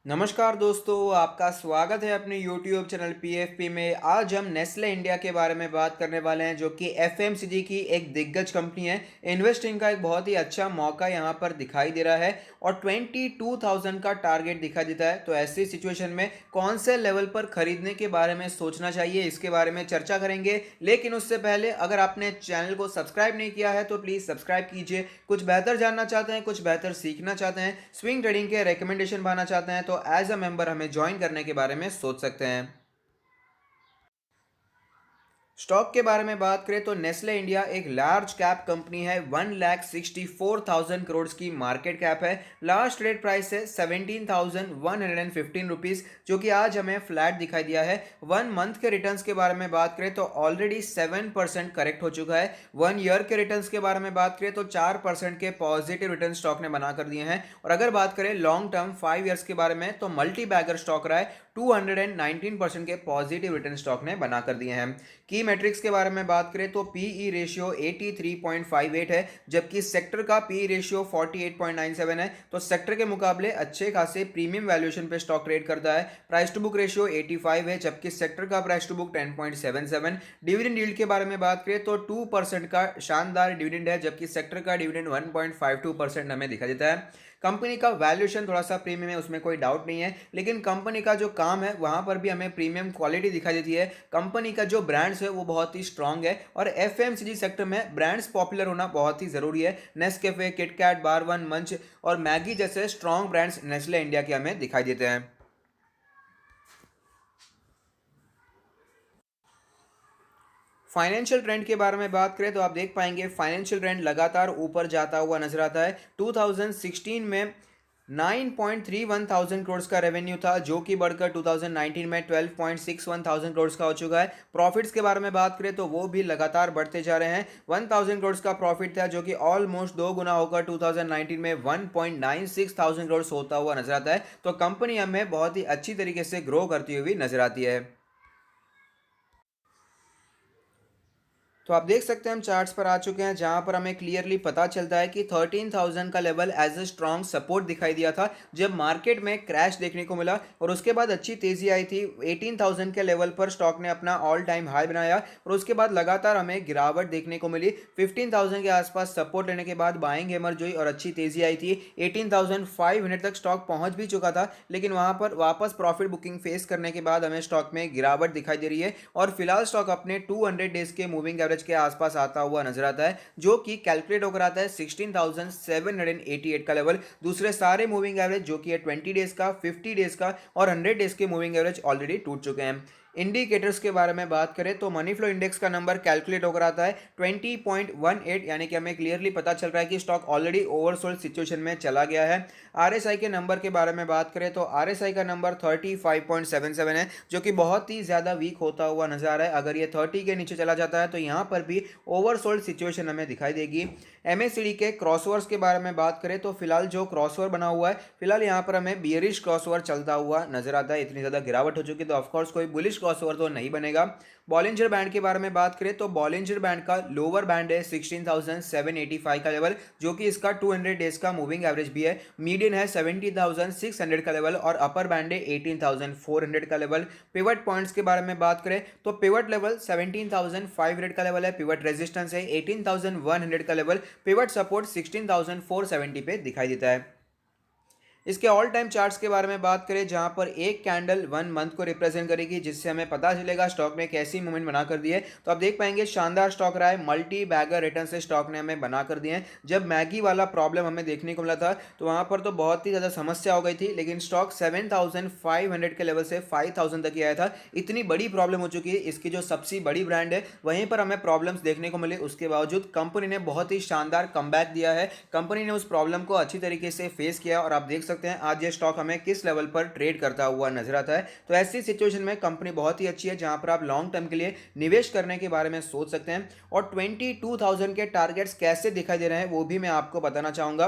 नमस्कार दोस्तों, आपका स्वागत है अपने YouTube चैनल पीएफपी में। आज हम नेस्ले इंडिया के बारे में बात करने वाले हैं, जो कि एफएमसीजी की एक दिग्गज कंपनी है। इन्वेस्टिंग का एक बहुत ही अच्छा मौका यहाँ पर दिखाई दे रहा है और 22,000 का टारगेट दिखाई देता है। तो ऐसी सिचुएशन में कौन से लेवल पर खरीदने के बारे में सोचना चाहिए, इसके बारे में चर्चा करेंगे। लेकिन उससे पहले अगर आपने चैनल को सब्सक्राइब नहीं किया है तो प्लीज़ सब्सक्राइब कीजिए। कुछ बेहतर जानना चाहते हैं, कुछ बेहतर सीखना चाहते हैं, स्विंग ट्रेडिंग के रिकमेंडेशन पाना चाहते हैं, तो एज अ मेंबर हमें ज्वाइन करने के बारे में सोच सकते हैं। स्टॉक के बारे में बात करें तो नेस्ले इंडिया एक लार्ज कैप कंपनी है। 1,64,000 करोड़ की मार्केट कैप है। लास्ट ट्रेड प्राइस है 17,115 रुपीज़, जो कि आज हमें फ्लैट दिखाई दिया है। 1 मंथ के रिटर्न्स के बारे में बात करें तो ऑलरेडी 7% करेक्ट हो चुका है। 1 ईयर के रिटर्न्स के बारे में बात करें तो 4% के पॉजिटिव रिटर्न स्टॉक ने बना कर दिए हैं। और अगर बात करें लॉन्ग टर्म 5 ईयर्स के बारे में तो मल्टी बैगर स्टॉक रहा है। 219% के पॉजिटिव रिटर्न स्टॉक ने बना कर दिए हैं। की मैट्रिक्स के बारे में बात करें तो पीई रेशियो 83.58 है, जबकि सेक्टर का पीई रेशियो 48.97 है। तो सेक्टर के मुकाबले अच्छे खासे प्रीमियम वैल्यूएशन पे स्टॉक ट्रेड करता है। प्राइस टू बुक रेशियो 85 है, जबकि सेक्टर का price to book 10.77। Dividend yield के बारे में बात करें तो 2% का शानदार डिविडेंड है, जबकि सेक्टर का डिविडेंड 1.52% हमें दिखा देता है। कंपनी का वैल्यूएशन थोड़ा सा प्रीमियम है, उसमें कोई डाउट नहीं है, लेकिन कंपनी का जो काम है वहां पर भी हमें प्रीमियम क्वालिटी दिखाई देती है। कंपनी का जो ब्रांड्स है वो बहुत ही स्ट्रांग है और एफएमसीजी सेक्टर में ब्रांड्स पॉपुलर होना बहुत ही जरूरी है। नेस्कैफे, किटकैट, बारवन, मंच और मैगी जैसे स्ट्रांग ब्रांड्स नेस्ले इंडिया के हमें दिखाई देते हैं। फाइनेंशियल ट्रेंड के बारे में बात करें तो आप देख पाएंगे फाइनेंशियल ट्रेंड लगातार ऊपर जाता हुआ नजर आता है। 2016 में 9.31 थाउजेंड करोड़ का रेवेन्यू था, जो कि बढ़कर 2019 में 12.61 थाउजेंड करोड़ का हो चुका है। प्रॉफिट्स के बारे में बात करें तो वो भी लगातार बढ़ते जा रहे हैं। 1,000 करोड़ का प्रॉफिट था, जो कि ऑलमोस्ट दो गुना होकर 2019 में 1.96 थाउजेंड करोड़ होता हुआ नजर आता है। तो कंपनी हमें बहुत ही अच्छी तरीके से ग्रो करती हुई नजर आती है। तो आप देख सकते हैं हम चार्ट्स पर आ चुके हैं, जहां पर हमें क्लियरली पता चलता है कि 13,000 का level as a strong support दिखाई दिया था जब मार्केट में क्रैश देखने को मिला, और उसके बाद अच्छी तेजी आई थी। 18,000 के लेवल पर स्टॉक ने अपना ऑल टाइम हाई बनाया और उसके बाद लगातार हमें गिरावट देखने को मिली। 15,000 के आसपास सपोर्ट लेने के बाद बाइंग एमर्ज हुई और अच्छी तेजी आई थी। 18,500 तक स्टॉक पहुंच भी चुका था, लेकिन वहां पर वापस प्रॉफिट बुकिंग फेस करने के बाद हमें स्टॉक में गिरावट दिखाई दे रही है और फिलहाल स्टॉक अपने 200 डेज के मूविंग एवरेज के आसपास आता हुआ नजर आता है, जो कि कैलकुलेट होकर आता है 16,788 का लेवल। दूसरे सारे मूविंग एवरेज जो कि है 20 डेज का, 50 डेज का और 100 डेज के मूविंग एवरेज ऑलरेडी टूट चुके हैं। इंडिकेटर्स के बारे में बात करें तो मनी फ्लो इंडेक्स का नंबर कैलकुलेट होकर आता है 20.18, यानी कि हमें क्लियरली पता चल रहा है कि स्टॉक ऑलरेडी ओवरसोल्ड सिचुएशन में चला गया है। आरएसआई के नंबर के बारे में बात करें तो आरएसआई का नंबर 35.77 है, जो कि बहुत ही ज़्यादा वीक होता हुआ नजर आ रहा है। अगर ये 30 के नीचे चला जाता है तो यहाँ पर भी ओवरसोल्ड सिचुएशन हमें दिखाई देगी। एमएससीडी के क्रॉसओवर्स के बारे में बात करें तो फिलहाल जो क्रॉसओवर बना हुआ है, फिलहाल यहाँ पर हमें बियरिश क्रॉसओवर चलता हुआ नजर आता है। इतनी ज़्यादा गिरावट हो चुकी है तो ऑफकोर्स कोई बुलिश क्रॉसओवर तो नहीं बनेगा। बॉलिंजर बैंड के बारे में बात करें तो बॉलिंजर बैंड का लोअर बैंड है 16,785 का लेवल, जो कि इसका 200 डेज का मूविंग एवरेज भी है। मीडियन है 17,600 का लेवल और अपर बैंड है 18,400 का लेवल। पिवट पॉइंट्स के बारे में बात करें तो पिवट लेवल 17,500 का लेवल है, पिवट रेजिस्टेंस है 18,100 का लेवल, पिवट सपोर्ट 16,470 पे दिखाई देता है। इसके ऑल टाइम चार्ट्स के बारे में बात करें, जहां पर एक कैंडल 1 मंथ को रिप्रेजेंट करेगी, जिससे हमें पता चलेगा स्टॉक ने कैसी मूवमेंट बना कर दी है। तो आप देख पाएंगे शानदार स्टॉक रहा है, मल्टी बैगर रिटर्न से स्टॉक ने हमें बना कर दिए हैं। जब मैगी वाला प्रॉब्लम हमें देखने को मिला था तो वहां पर तो बहुत ही ज़्यादा समस्या हो गई थी, लेकिन स्टॉक 7,500 के लेवल से 5,000 तक ही आया था। इतनी बड़ी प्रॉब्लम हो चुकी है, इसकी जो सबसे बड़ी ब्रांड है वहीं पर हमें प्रॉब्लम्स देखने को मिले, उसके बावजूद कंपनी ने बहुत ही शानदार कमबैक दिया है। कंपनी ने उस प्रॉब्लम को अच्छी तरीके से फेस किया और आप देख सकते हैं आज ये स्टॉक हमें किस लेवल पर ट्रेड करता हुआ नजर आता है। तो ऐसी सिचुएशन में कंपनी बहुत ही अच्छी है, जहां पर आप लॉन्ग टर्म के लिए निवेश करने के बारे में सोच सकते हैं। और 22,000 के टारगेट्स कैसे दिखाई दे रहे हैं वो भी मैं आपको बताना चाहूंगा।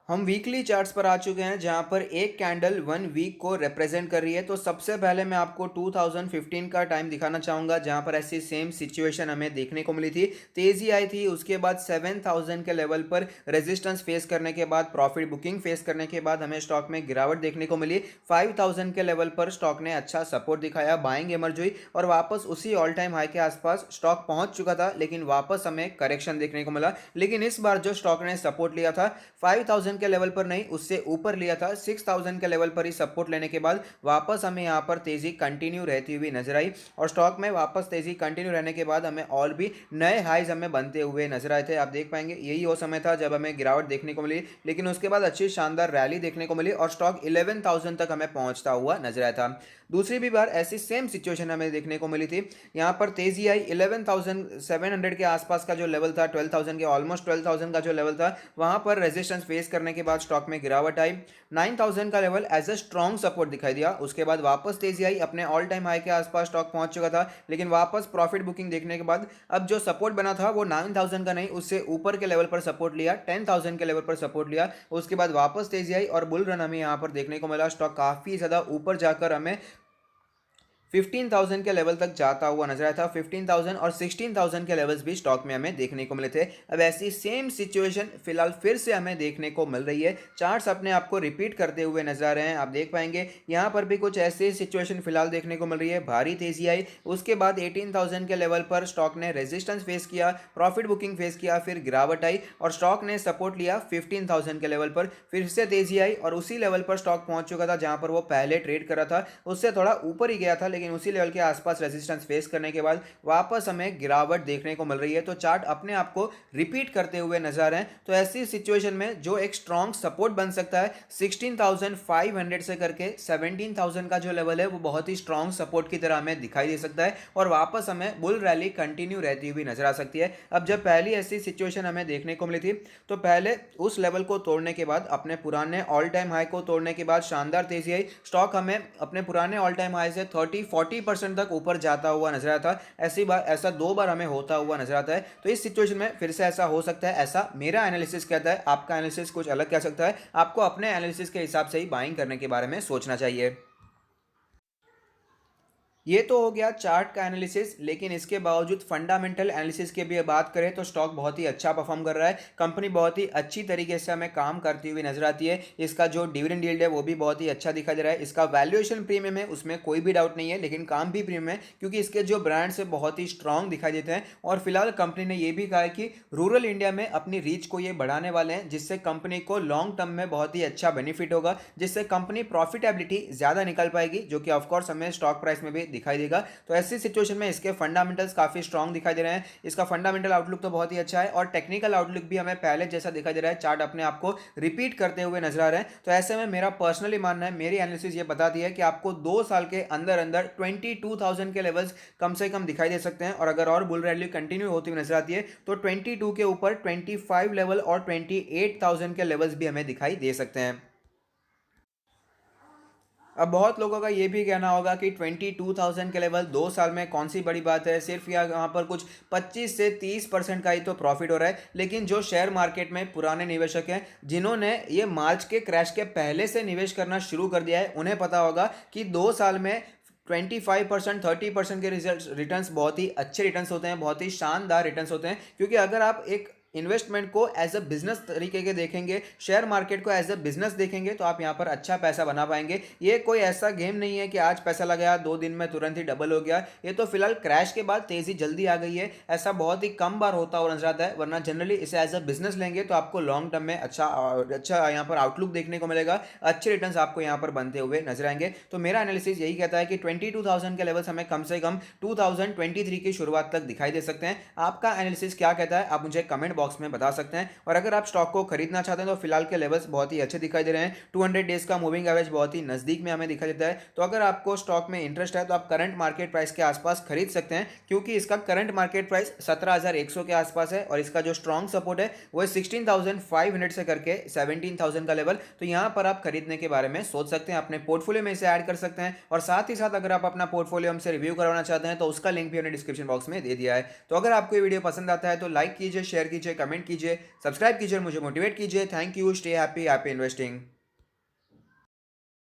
हम वीकली चार्ट्स पर आ चुके हैं जहां पर एक कैंडल 1 वीक को रिप्रेजेंट कर रही है। तो सबसे पहले मैं आपको 2015 का टाइम दिखाना चाहूंगा जहां पर ऐसी सेम सिचुएशन हमें देखने को मिली थी। तेजी आई थी, उसके बाद 7000 के लेवल पर रेजिस्टेंस फेस करने के बाद, प्रॉफिट बुकिंग फेस करने के बाद हमें स्टॉक में गिरावट देखने को मिली। 5000 के लेवल पर स्टॉक ने अच्छा सपोर्ट दिखाया, बाइंग इमर्ज हुई और वापस उसी ऑल टाइम हाई के आसपास स्टॉक पहुंच चुका था, लेकिन वापस हमें करेक्शन देखने को मिला। लेकिन इस बार जो स्टॉक ने सपोर्ट लिया था 5000 के लेवल पर नहीं, उससे ऊपर लिया था। 6000 के लेवल पर ही सपोर्ट लेने के बाद वापस हमें यहां पर तेजी कंटिन्यू रहती हुई नजर आई और स्टॉक में वापस तेजी कंटिन्यू रहने के बाद हमें और भी नए हाईज हमें बनते हुए नजर आए थे। आप देख पाएंगे यही वो समय था जब हमें गिरावट देखने को मिली, लेकिन उसके बाद अच्छी शानदार रैली देखने को मिली और स्टॉक 11000 तक हमें पहुंचता हुआ नजर आया था। दूसरी भी बार ऐसी सेम सिचुएशन हमें देखने को मिली थी। यहां पर तेजी आई 11700 के आसपास का जो लेवल था, 12000 के ऑलमोस्ट 12000 का जो लेवल था, वहां पर रेजिस्टेंस फेस करने के बाद स्टॉक में गिरावट आई। 9000 का level as a strong support दिखाई दिया। उसके बाद वापस तेजी आई, अपने ऑल टाइम हाई के आसपास स्टॉक पहुंच चुका था, लेकिन वापस प्रॉफिट बुकिंग देखने के बाद अब जो सपोर्ट बना था वो 9000 का नहीं, उससे ऊपर के लेवल पर सपोर्ट लिया, 10000 के लेवल पर सपोर्ट लिया। उसके बाद वापस तेजी आई और बुल रन हमें यहां पर देखने को मिला। स्टॉक काफी ज्यादा ऊपर जाकर हमें 15,000 के लेवल तक जाता हुआ नजर आया था। 15,000 और 16,000 के लेवल्स भी स्टॉक में हमें देखने को मिले थे। अब ऐसी सेम सिचुएशन फिलहाल फिर से हमें देखने को मिल रही है। चार्ट्स अपने आप को रिपीट करते हुए नजर आ रहे हैं। आप देख पाएंगे यहाँ पर भी कुछ ऐसी सिचुएशन फिलहाल देखने को मिल रही है। भारी तेजी आई, उसके बाद 18,000 के लेवल पर स्टॉक ने रेजिस्टेंस फेस किया, प्रॉफिट बुकिंग फेस किया, फिर गिरावट आई और स्टॉक ने सपोर्ट लिया 15,000 के लेवल पर। फिर से तेजी आई और उसी लेवल पर स्टॉक पहुंच चुका था जहां पर वो पहले ट्रेड कर रहा था, उससे थोड़ा ऊपर ही गया था, लेकिन उसी लेवल के आसपास रेजिस्टेंस फेस करने के बाद वापस हमें गिरावट देखने को मिल रही है। तो चार्ट अपने आप को रिपीट करते हुए नजर आ रहे हैं। तो ऐसी सिचुएशन में जो एक स्ट्रॉन्ग सपोर्ट बन सकता है 16,500 से करके 17,000 का जो लेवल है, वो बहुत ही स्ट्रॉन्ग सपोर्ट की तरह हमें दिखाई दे सकता है और वापस हमें बुल रैली कंटिन्यू रहती हुई नजर आ सकती है। अब जब पहली ऐसी सिचुएशन हमें देखने को मिली थी, तो पहले उस लेवल को तोड़ने के बाद, अपने पुराने ऑल टाइम हाई को तोड़ने के बाद शानदार तेजी आई। स्टॉक हमें अपने पुराने ऑल टाइम हाई से 30-40% तक ऊपर जाता हुआ नजर आता है। ऐसा 2 बार हमें होता हुआ नजर आता है। तो इस सिचुएशन में फिर से ऐसा हो सकता है, ऐसा मेरा एनालिसिस कहता है। आपका एनालिसिस कुछ अलग कह सकता है। आपको अपने एनालिसिस के हिसाब से ही बाइंग करने के बारे में सोचना चाहिए। ये तो हो गया चार्ट का एनालिसिस, लेकिन इसके बावजूद फंडामेंटल एनालिसिस की भी बात करें तो स्टॉक बहुत ही अच्छा परफॉर्म कर रहा है। कंपनी बहुत ही अच्छी तरीके से हमें काम करती हुई नजर आती है। इसका जो डिविडेंड यील्ड है वो भी बहुत ही अच्छा दिखाई दे रहा है। इसका वैल्यूएशन प्रीमियम है, उसमें कोई भी डाउट नहीं है, लेकिन काम भी प्रीमियम है क्योंकि इसके जो ब्रांड्स है बहुत ही स्ट्रांग दिखाई देते हैं। और फिलहाल कंपनी ने यह भी कहा है कि रूरल इंडिया में अपनी रीच को ये बढ़ाने वाले हैं, जिससे कंपनी को लॉन्ग टर्म में बहुत ही अच्छा बेनिफिट होगा, जिससे कंपनी प्रॉफिटेबिलिटी ज्यादा निकल पाएगी, जो कि ऑफकोर्स हमें स्टॉक प्राइस में भी दिखाई देगा। तो ऐसी सिचुएशन में इसके फंडामेंटल्स काफी स्ट्रांग दिखाई दे रहे हैं। इसका फंडामेंटल आउटलुक तो बहुत ही अच्छा है और टेक्निकल आउटलुक भी हमें पहले जैसा दिखाई दे रहा है। चार्ट अपने आप को रिपीट करते हुए नजर आ रहे हैं। तो ऐसे में मेरा पर्सनली मानना है, मेरी एनालिसिस ये बताती है कि आपको 2 साल के अंदर अंदर 22,000 के लेवल्स कम से कम दिखाई दे सकते हैं और अगर और बुल रैली कंटिन्यू होती हुई नजर आती है तो 22 के ऊपर 25 लेवल और 28,000 के लेवल्स भी हमें दिखाई दे सकते हैं। अब बहुत लोगों का ये भी कहना होगा कि 22,000 के लेवल 2 साल में कौन सी बड़ी बात है, सिर्फ यहाँ पर कुछ 25 से 30% का ही तो प्रॉफिट हो रहा है। लेकिन जो शेयर मार्केट में पुराने निवेशक हैं, जिन्होंने ये मार्च के क्रैश के पहले से निवेश करना शुरू कर दिया है, उन्हें पता होगा कि 2 साल में 25%, 30% के रिजल्ट रिटर्न्स बहुत ही अच्छे रिटर्न्स होते हैं, बहुत ही शानदार रिटर्न्स होते हैं। क्योंकि अगर आप एक इन्वेस्टमेंट को एज अ बिजनेस तरीके के देखेंगे, शेयर मार्केट को एज अ बिजनेस देखेंगे, तो आप यहाँ पर अच्छा पैसा बना पाएंगे। ये कोई ऐसा गेम नहीं है कि आज पैसा लगाया 2 दिन में तुरंत ही डबल हो गया। ये तो फिलहाल क्रैश के बाद तेजी जल्दी आ गई है, ऐसा बहुत ही कम बार होता हुआ नजर आता है। वरना जनरली इसे एज अ बिजनेस लेंगे तो आपको लॉन्ग टर्म में अच्छा यहाँ पर आउटलुक देखने को मिलेगा, अच्छे रिटर्न्स आपको यहाँ पर बनते हुए नजर आएंगे। तो मेरा एनालिसिस यही कहता है कि 22,000 के लेवल्स हमें कम से कम 2023 की शुरुआत तक दिखाई दे सकते हैं। आपका एनालिसिस क्या कहता है, आप मुझे कमेंट बॉक्स में बता सकते हैं। और अगर आप स्टॉक को खरीदना चाहते हैं तो फिलहाल के लेवल्स बहुत ही अच्छे दिखाई दे रहे हैं। 200 डेज का मूविंग एवरेज बहुत ही नजदीक में हमें दिखाई देता है। तो अगर आपको स्टॉक में इंटरेस्ट है तो आप करंट मार्केट प्राइस के आसपास खरीद सकते हैं, क्योंकि इसका करंट मार्केट प्राइस 17,100 के आसपास है और इसका जो स्ट्रॉन्ग सपोर्ट है वो 16,500 से करके 17,000 का लेवल। तो यहां पर आप खरीदने के बारे में सोच सकते हैं, अपने पोर्टफोलियो में इसे ऐड कर सकते हैं। और साथ ही साथ अगर आप अपना पोर्टफोलियो हमसे रिव्यू करवाना चाहते हैं तो उसका लिंक भी हमने डिस्क्रिप्शन बॉक्स में दे दिया है। तो अगर आपको ये वीडियो पसंद आता है तो लाइक कीजिए, शेयर कीजिए कीजिए, कमेंट कीजिए, सब्सक्राइब कीजिए, मुझे मोटिवेट कीजिए। Thank you, stay happy, happy investing.